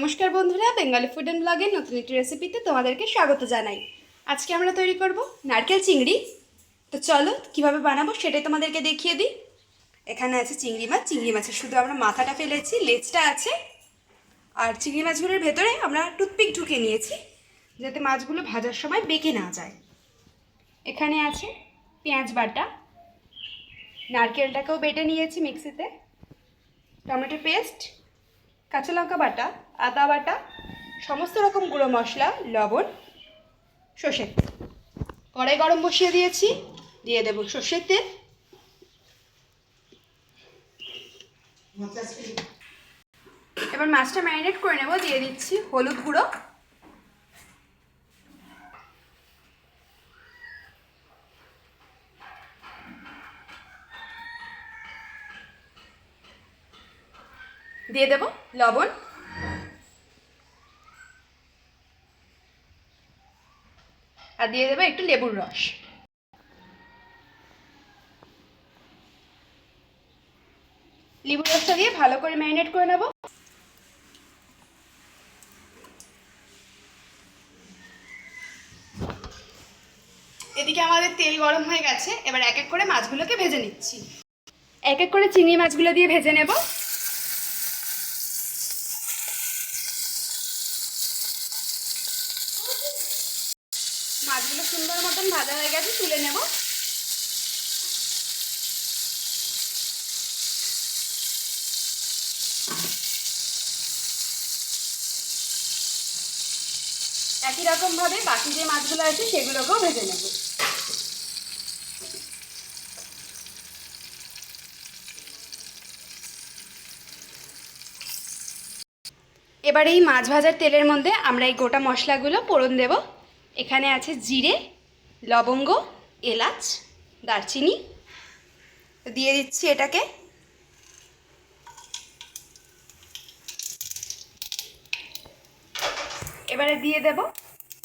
নমস্কার বন্ধুরা, Bengali food and ব্লগের নতুন একটি রেসিপিতে তোমাদেরকে স্বাগত জানাই। আজকে আমরা তৈরি করব নারকেল চিংড়ি। তো চলো কিভাবে বানাবো সেটাই তোমাদেরকে দেখিয়ে দিই। এখানে আছে চিংড়ি মাছ। চিংড়ি মাছের শুধু আমরা মাথাটা ফেলেছি, লেজটা আছে। আর চিংড়ি মাছগুলোর ভেতরে আমরা টুথপিক ঢুকে নিয়েছি যাতে মাছগুলো ভাজার সময় বেঁকে না যায়। এখানে আছে পেঁয়াজ বাটা, নারকেলটাকেও বেটে নিয়েছি মিক্সিতে, টমেটো পেস্ট, কাঁচা লঙ্কা বাটা, আদা বাটা, সমস্ত রকম গুঁড়ো মশলা, লবণ, সর্ষের তেল। কড়াই গরম বসিয়ে দিয়েছি, দিয়ে দেবো সর্ষের তেল। এবার মাছটা ম্যারিনেট করে নেব। দিয়ে দিচ্ছি হলুদ গুঁড়ো, দিয়ে দেব লবণ, আর দিয়ে দেবো একটু লেবুর রস। লেবুর রসটা দিয়ে ভালো করে ম্যারিনেট করে নেব। এদিকে আমাদের তেল গরম হয়ে গেছে, এবার এক এক করে মাছগুলোকে ভেজে নিচ্ছি। এক এক করে চিংড়ি মাছগুলো দিয়ে ভেজে নেব। মাছগুলো সুন্দর মতন ভাজা হয়ে গেছে, তুলে নেব। একই রকমভাবে বাকি যে মাছগুলো আছে সেগুলোকেও ভেজে নেব। এবার এই মাছ ভাজার তেলের মধ্যে আমরা এই গোটা মশলাগুলো ফোড়ন দেব। এখানে আছে জিরে, লবঙ্গ, এলাচ, দারচিনি। দিয়ে দিচ্ছি এটাকে। এবারে দিয়ে দেব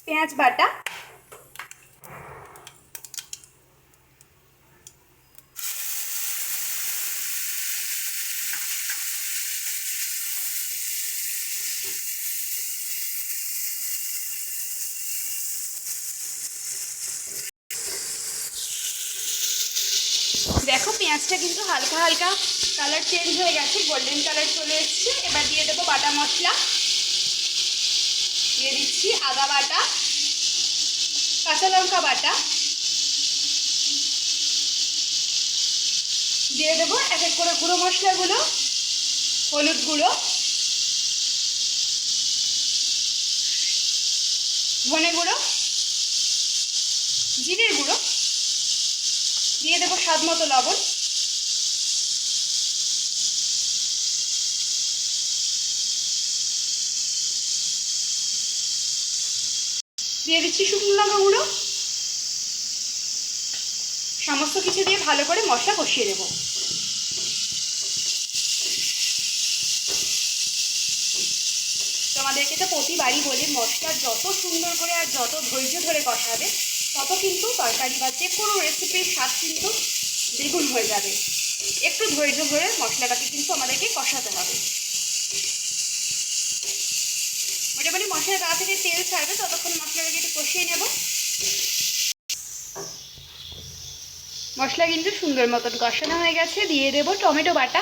পেঁয়াজ বাটা, দেখো পেঁয়াজটা কিন্তু হালকা হালকা কালার চেঞ্জ হয়ে গেছে, গোল্ডেন কালার চলে এসছে। এবার দিয়ে দেবো বাটা মশলা, দিয়ে দিচ্ছি আদা বাটা, কাঁচা লঙ্কা বাটা, দিয়ে দেবো এক এক করে গুঁড়ো মশলাগুলো, হলুদ গুঁড়ো, ধনে গুঁড়ো, জিরের গুঁড়ো, দিয়ে দেবো স্বাদ মতো লবণ। দিয়ে দিচ্ছি শুকনো লঙ্কা গুঁড়ো। সমস্ত কিছু দিয়ে ভালো করে মশলা কষিয়ে দেবো। তোমাদেরকে তো প্রতিবারই বলি, মশলা যত সুন্দর করে আর যত ধৈর্য ধরে কষাবে তত কিন্তু তরকারি বা যে কোনো রেসিপির স্বাদ কিন্তু দ্বিগুণ হয়ে যাবে। একটু ধৈর্য ধরে মশলাটাকে কিন্তু আমাদেরকে কষাতে হবে। মোটামুটি মশলার গা থেকে তেল ছাড়বে, ততক্ষণ মশলাটাকে একটু কষিয়ে নেব। মশলা কিন্তু সুন্দর মতন কষানো হয়ে গেছে। দিয়ে দেবো টমেটো বাটা,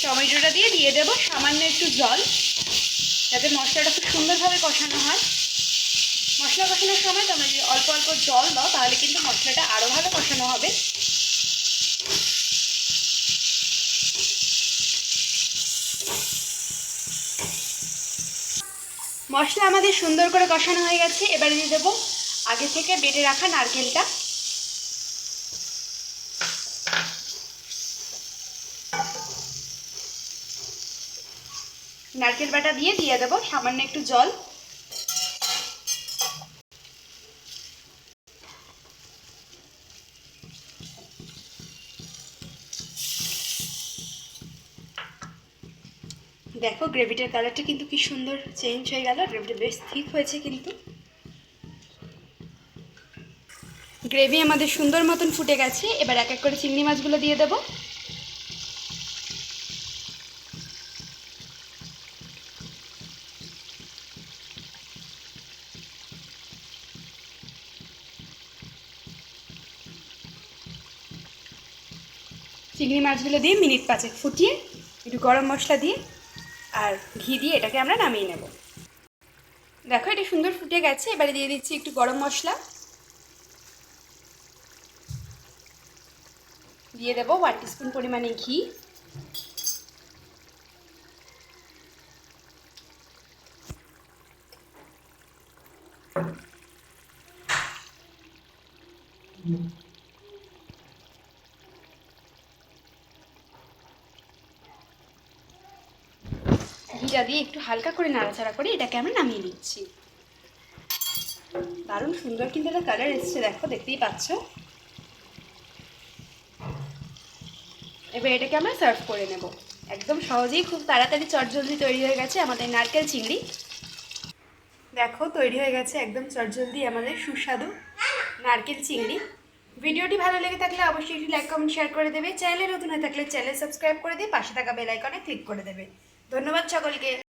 টমেটোটা দিয়ে দেবো সামান্য একটু জল, যাতে মশলাটা খুব সুন্দরভাবে কষানো হয়। মশলা কষানোর সময় তোমরা যদি অল্প অল্প জল দাও তাহলে কিন্তু মশলাটা আরও ভালো কষানো হবে। মশলা আমাদের সুন্দর করে কষানো হয়ে গেছে। এবারে দিয়ে দেবো আগে থেকে বেটে রাখা নারকেলটা। নারকেল বাটা দিয়ে দেবো সামান্য একটু জল। দেখো গ্রেভিটার কালারটা কিন্তু কি সুন্দর চেঞ্জ হয়ে গেল। গ্রেভিটা বেশ ঠিক হয়েছে কিন্তু। গ্রেভি আমাদের সুন্দর মতন ফুটে গেছে। এবার এক এক করে চিংড়ি মাছগুলো দিয়ে দেবো। চিংড়ি মাছগুলো দিয়ে মিনিট 5 ফুটিয়ে একটু গরম মশলা দিয়ে আর ঘি দিয়ে এটাকে আমরা নামিয়ে নেব। দেখো এটা সুন্দর ফুটে গেছে। এবারে দিয়ে দিচ্ছি একটু গরম মশলা, দিয়ে দেবো 1 টিস্পুন পরিমাণে ঘি, ঘিটা দিয়ে একটু হালকা করে নাড়াচাড়া করে এটাকে আমরা নামিয়ে নিচ্ছি। দারুণ সুন্দর কিন্তু একটা কালার এসছে, দেখো, দেখতেই পাচ্ছ। এবার এটাকে আমরা সার্ভ করে নেব। একদম সহজেই খুব তাড়াতাড়ি চটজলদি তৈরি হয়ে গেছে আমাদের নারকেল চিংড়ি। দেখো তৈরি হয়ে গেছে একদম চটজলদি আমাদের সুস্বাদু নারকেল চিংড়ি। ভিডিওটি ভালো লেগে থাকলে অবশ্যই একটি লাইক কমেন্ট শেয়ার করে দেবে। চ্যানেলে নতুন হয়ে থাকলে চ্যানেল সাবস্ক্রাইব করে দিয়ে পাশে থাকা বেল আইকনে ক্লিক করে দেবে। ধন্যবাদ সকলকে।